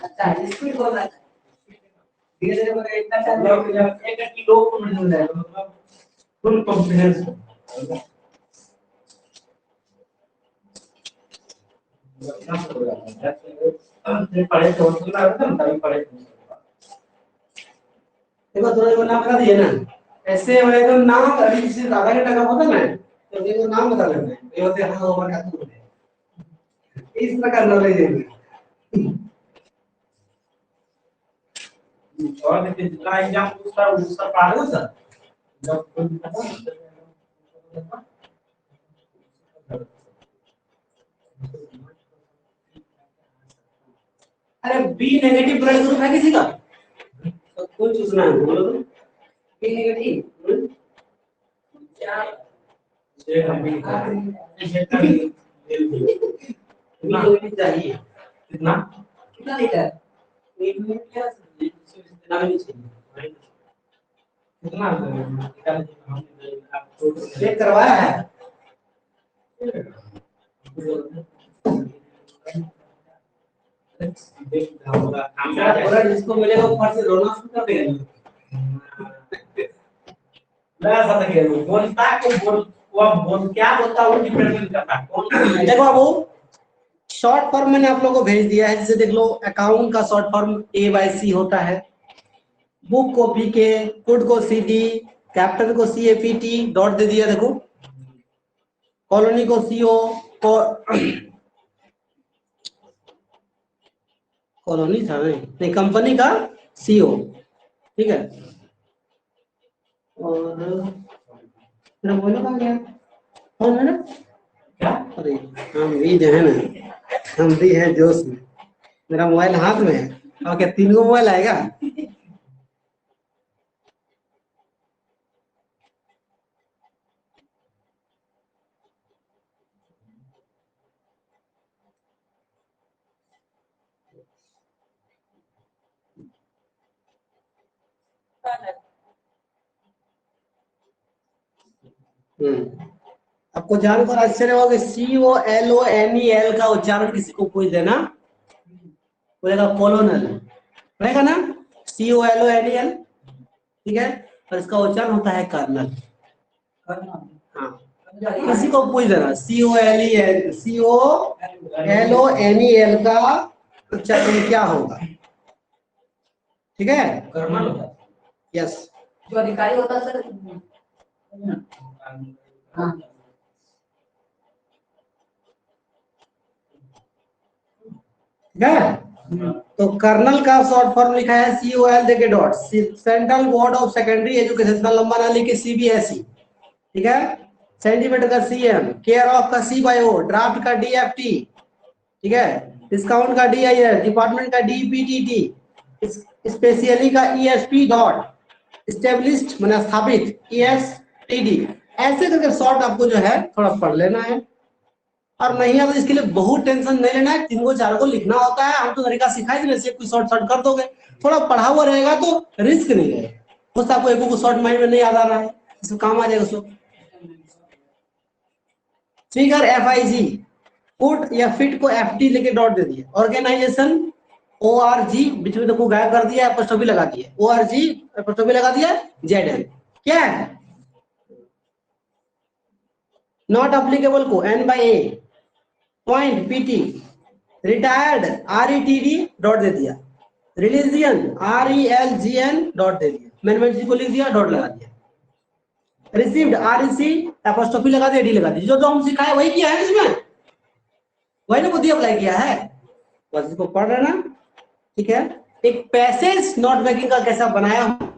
अच्छा स्पीड बोल रहा था। धीरे धीरे मतलब इतना चल रहा है कि एक किलो को मिल जाएगा, मतलब फुल कॉन्फिडेंस। पढ़े तो सुना था ना, तभी पढ़े। देखो थोड़ा जो नाम बता दिए ना, ऐसे वाले तो नाम अभी किसी आधा घंटा का होता ना, तो देखो नाम बता लेना है, ये होते हैं हमारे का तू है, इस प्रकार नॉलेज है। और देखिए जितना एग्जाम उसका पढ़ा हो सर, जब अरे बी नेगेटिव ब्लड ग्रुप है किसी का? तो कौन चूसना है बोलो तो। बी नेगेटिव क्या ये हम कितना चाहिए, कितना कितना लीटर? एक मिनट क्या इतना भी नहीं चाहिए, कितना चेक करवाया है? पूरा जिसको मिलेगा ऊपर से रोना शुरू कर देगा। मैं ऐसा था कि बोलता है को बोल क्या बोलता है वो डिपेंड करता है कौन। देखो बाबू, शॉर्ट फॉर्म मैंने आप लोगों को भेज दिया है, जैसे देख लो अकाउंट का शॉर्ट फॉर्म A/C होता है, बुक को BK, कुड को CD, कैपिटल को CAPT, डॉट दे दिया। देखो कॉलोनी को CO, कॉलोनी था नहीं, कंपनी का CO, ठीक है। और मेरा मोबाइल कहाँ गया? कौन है ना क्या? अरे हम भी जो है ना, हम भी है जोश में, मेरा मोबाइल हाथ में है। और क्या 3 गो मोबाइल आएगा? आपको जानकर आश्चर्य होगा COLONEL का उच्चारण किसी को पूछ देना, बोलेगा कोलोनल, रहेगा ना COLONEL, ठीक है। और इसका उच्चारण होता है कर्नल। हाँ, किसी को पूछ देना COLONEL का उच्चारण क्या होगा, ठीक है। कर्नल होता है, यस। जो अधिकारी होता है सर, हाँ ठीक है। तो कर्नल का शॉर्ट फॉर्म लिखा है COL देके dot, central board of secondary education, इतना लंबा ना लिखे CBSE, ठीक है। सेंटीमीटर का CM, केयर ऑफ का C/O, ड्राफ्ट का DFT, ठीक है। डिस्काउंट का DIS, डिपार्टमेंट का DPTT, स्पेशली का ESP डॉट, स्टेब्लिश्ड माने स्थापित ESTD। ऐसे करके शॉर्ट आपको जो है थोड़ा पढ़ लेना है, और नहीं है तो इसके लिए बहुत टेंशन नहीं लेना है, 3 को 4 को लिखना होता है। हम तो तरीका सिखाए थे, वैसे कुछ शॉर्ट शॉर्ट कर दोगे, थोड़ा पढ़ा हुआ रहेगा तो रिस्क नहीं है। हो सकता है आपको एक को शॉर्ट माइंड में नहीं याद आ रहा है, इसमें काम आ जाएगा उसको। फिगर FIG, फुट या फिट को FT लेके डॉट दे दिए। ऑर्गेनाइजेशन ORG, बीच में देखो गायब कर दिया, एपोस्ट्रोफी लगा दिया, ORG एपोस्ट्रोफी लगा दिया, ZL क्या है। नॉट अप्लीकेबल को N/A, point PT, retired RETD dot दे दिया, रिलीजियन RELGN डॉट दे दिया, मैंने को लिख दिया, डॉट लगा दिया। रिसीव्ड, REC एपोस्ट्रोफी लगा दिया, डी लगा दी। जो हम सिखाए वही किया है इसमें, वही ना बुद्धि अप्लाई किया है, बस इसको पढ़ रहे ना। ठीक है, एक पैसेज नोट मेकिंग का कैसा बनाया हूं।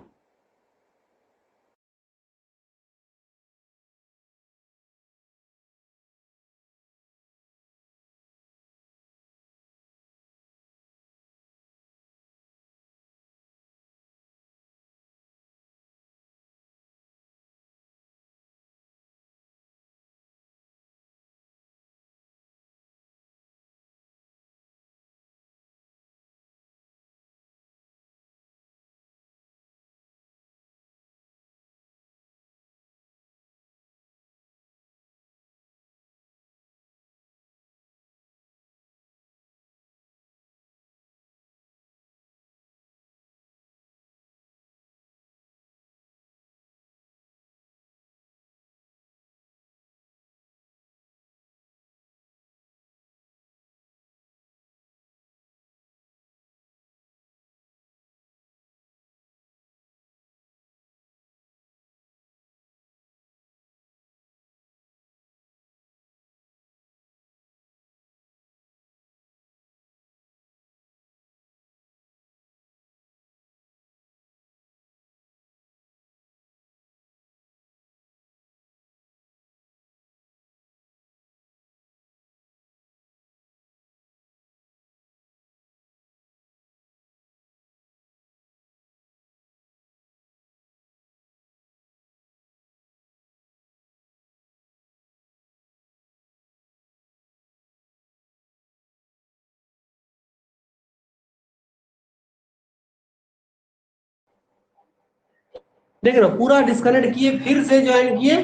देख रहे हो, पूरा डिस्कनेक्ट किए, फिर से ज्वाइन किए,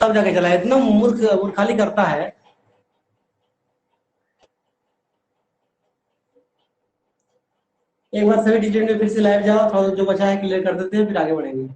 तब जाके चला। इतना मूर्खाली करता है। एक बार सभी डिटेल में फिर से लाइव जाओ, थोड़ा जो बचा है क्लियर कर देते हैं, फिर आगे बढ़ेंगे।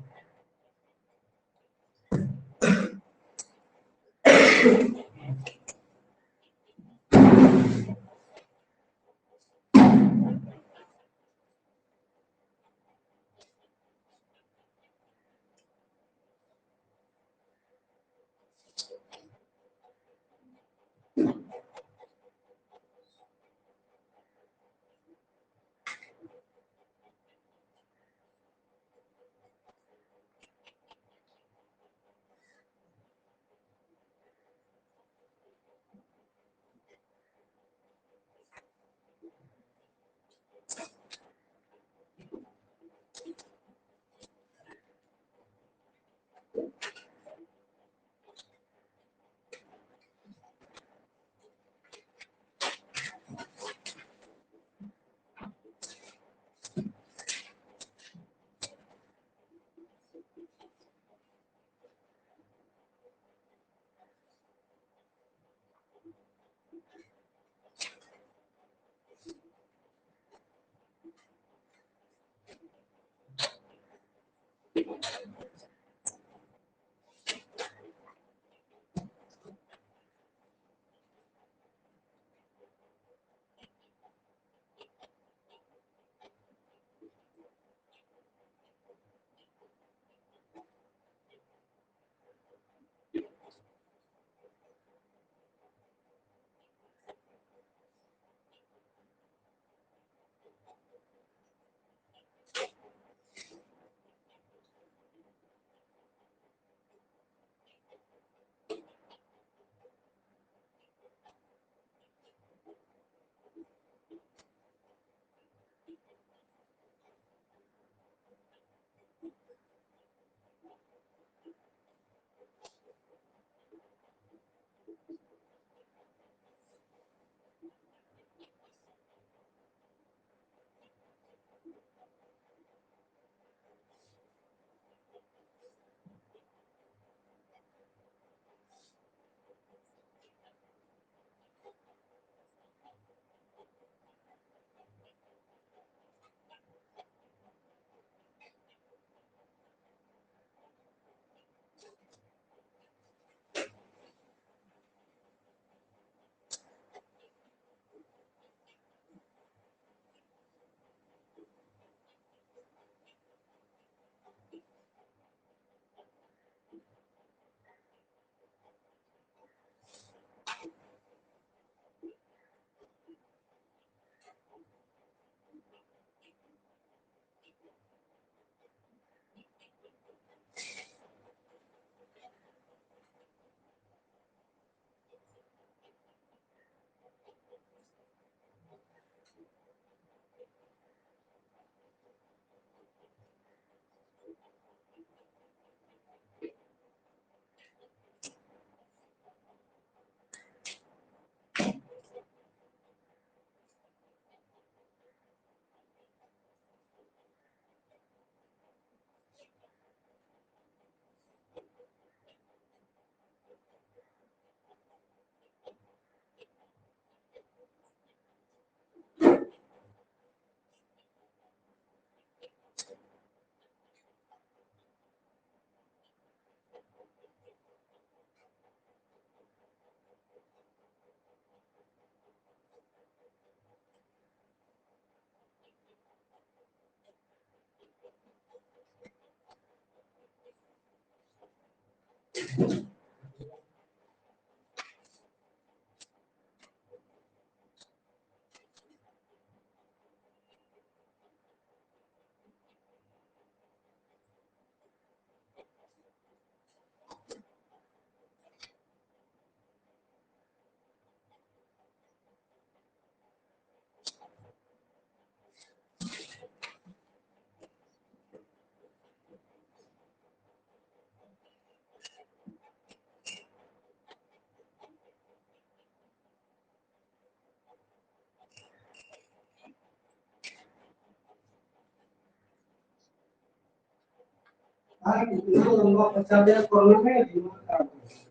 इतना लंबा 50 कोरोना में दिमाग खराब हो गया।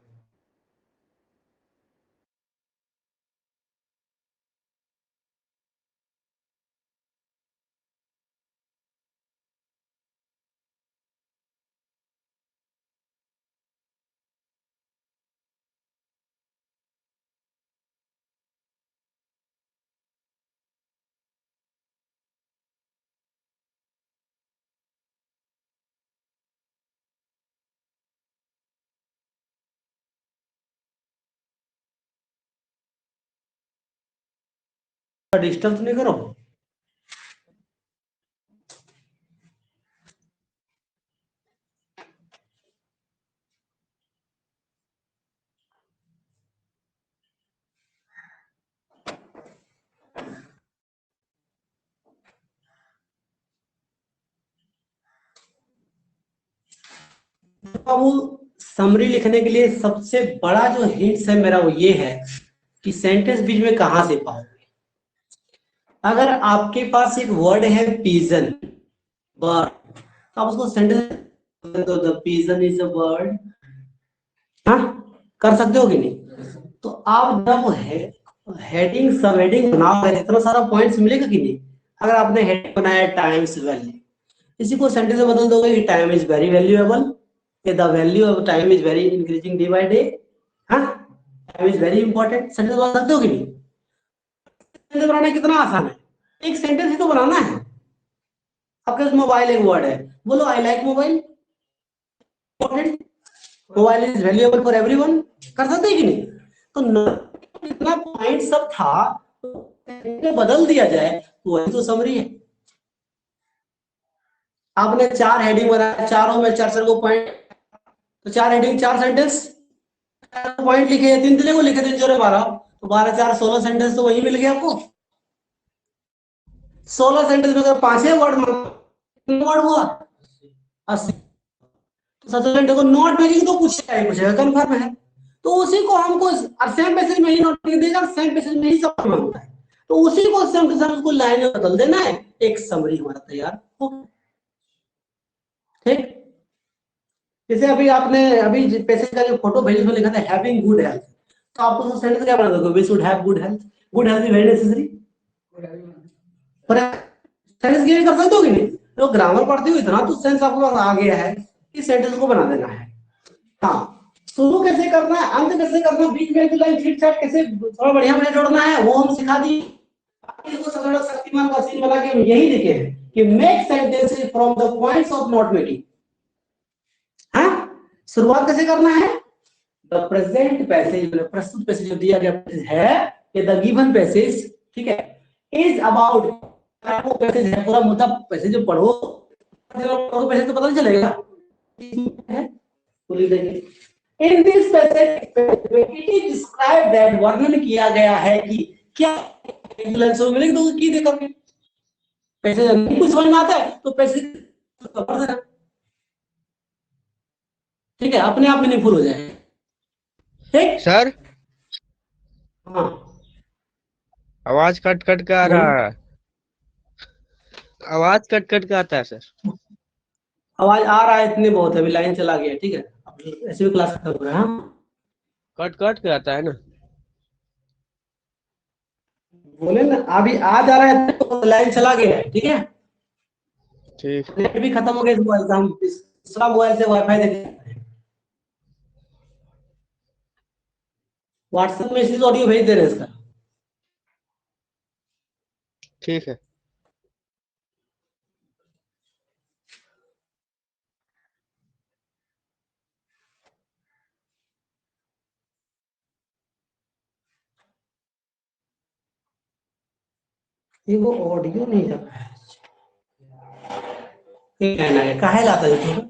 डिस्टर्ब नहीं करो। अब समरी लिखने के लिए सबसे बड़ा जो हिंट्स है मेरा वो ये है कि सेंटेंस बीच में कहां से पाओगे। अगर आपके पास एक वर्ड है पिजन बर्ड, तो आप उसको सेंटेंस तो the pigeon is a bird, हाँ कर सकते हो कि नहीं। तो आप जब हेडिंग सब हेडिंग बनाओगे इतना सारा पॉइंट्स मिलेगा कि नहीं। अगर आपने हेडिंग बनाया टाइम्स वैल्यू, इसी को सेंटेंस में बदल दोगे कि time is very valuable, the value of time is very increasing day by day, हाँ time is very important. Sentence बना सकते हो कि नहीं। सेंटेंस बनाना कितना आसान है, एक सेंटेंस ही तो बनाना है। आपके पास मोबाइल एक वर्ड है, बोलो I like mobile, important, mobile is valuable for everyone, कर सकते हैं कि नहीं। तो इतना पॉइंट सब था तो बदल दिया जाए तो वही तो समरी है। आपने 4 हेडिंग बनाया, चारों में 4 को पॉइंट, तो 4 हेडिंग 4 सेंटेंस, पॉइंट लिखे 3 को लिखे 3 जोड़े 12, तो 12 4 16 सेंटेंस तो वही मिल गया आपको। 16 सेंटेंस में अगर 5 वर्ड वर्ड हुआ 80, तो 70 को नोट में लिख दो, पूछेगा ही पूछेगा, कंफर्म है। तो उसी को हमको सेम पैसेज में ही नोट लिख देगा, सेम पैसेज में ही सब मांगता है, तो उसी को सेम टू सेम उसको लाइन में बदल देना है, एक समरी हमारा तैयार हो। ठीक, जैसे अभी आपने अभी पैसेज का जो फोटो भेजे उसमें लिखा था हैविंग गुड हेल्थ, तो आप उसको सेंटेंस क्या बना दोगे, we should have good health, good health is very necessary. पर सेंटेंस क्लियर कर सकते हो कि नहीं। तो ग्रामर पढ़ते हो इतना तो सेंस आपको आ गया है कि सेंटेंस को बना देना है। हाँ, शुरू कैसे करना है, अंत कैसे करना, बीच में एक लाइन फिट चैट कैसे थोड़ा बढ़िया बढ़िया जोड़ना है वो हम सिखा दिए। इसको सब लोग शक्तिमान का सीन बना के यही लिखे हैं कि make sentences from the points of not making. हाँ, शुरुआत कैसे करना है, द प्रेजेंट पैसेज, प्रस्तुत पैसेज जो दिया गया है, ये द गिवन पैसेज, ठीक है, इज अबाउट, आपको पैसेज है पूरा मुद्दा, पैसेज जो पढ़ो पैसेज तो पता नहीं चलेगा है, पूरी देखिए in this passage it is describe that, वर्णन किया गया है कि क्या मिलेगी तो की देखोगे पैसेज नहीं कुछ समझ में आता है तो पैसेज पढ़ देना, ठीक है, अपने आप मीनिंगफुल हो जाए। ठीक, सर हाँ आवाज कट कट के आ बोलो, रहा है, आवाज कट कट के आता है सर। आवाज आ रहा है इतने बहुत है, अभी लाइन चला गया, ठीक है, अब ऐसे भी क्लास खत्म हो रहा है। हाँ? कट कट के आता है ना। बोले ना अभी आ जा रहा है तो लाइन चला गया है, ठीक है, ठीक। नेट भी खत्म हो गया इस मोबाइल का, हम दूसरा मोबाइल से वाईफाई देख, व्हाट्सएप में इसी ऑडियो भेज दे रहे हैं इसका। ठीक है। ये वो ऑडियो नहीं जा रहा है। ये कहना है काहे लाता है तू?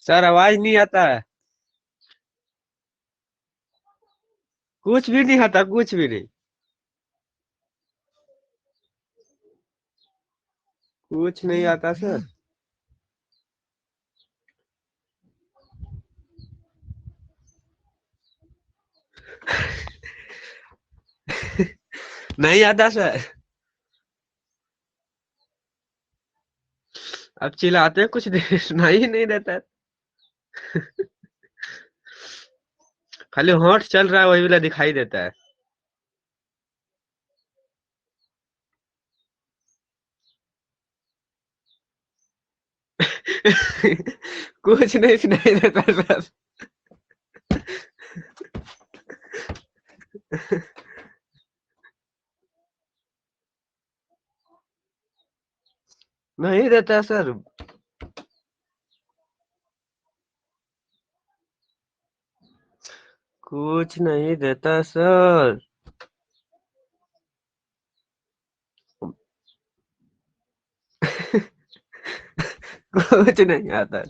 सर आवाज नहीं आता है, कुछ भी नहीं आता, कुछ भी नहीं, कुछ नहीं आता सर। नहीं आता सर। अब चिल्लाते हैं, कुछ देर सुनाई ही नहीं देता है। खाली हॉट चल रहा है वही वाला दिखाई देता है। कुछ नहीं सुनाई देता सर। नहीं देता सर। कुछ नहीं देता सर। कुछ नहीं आता।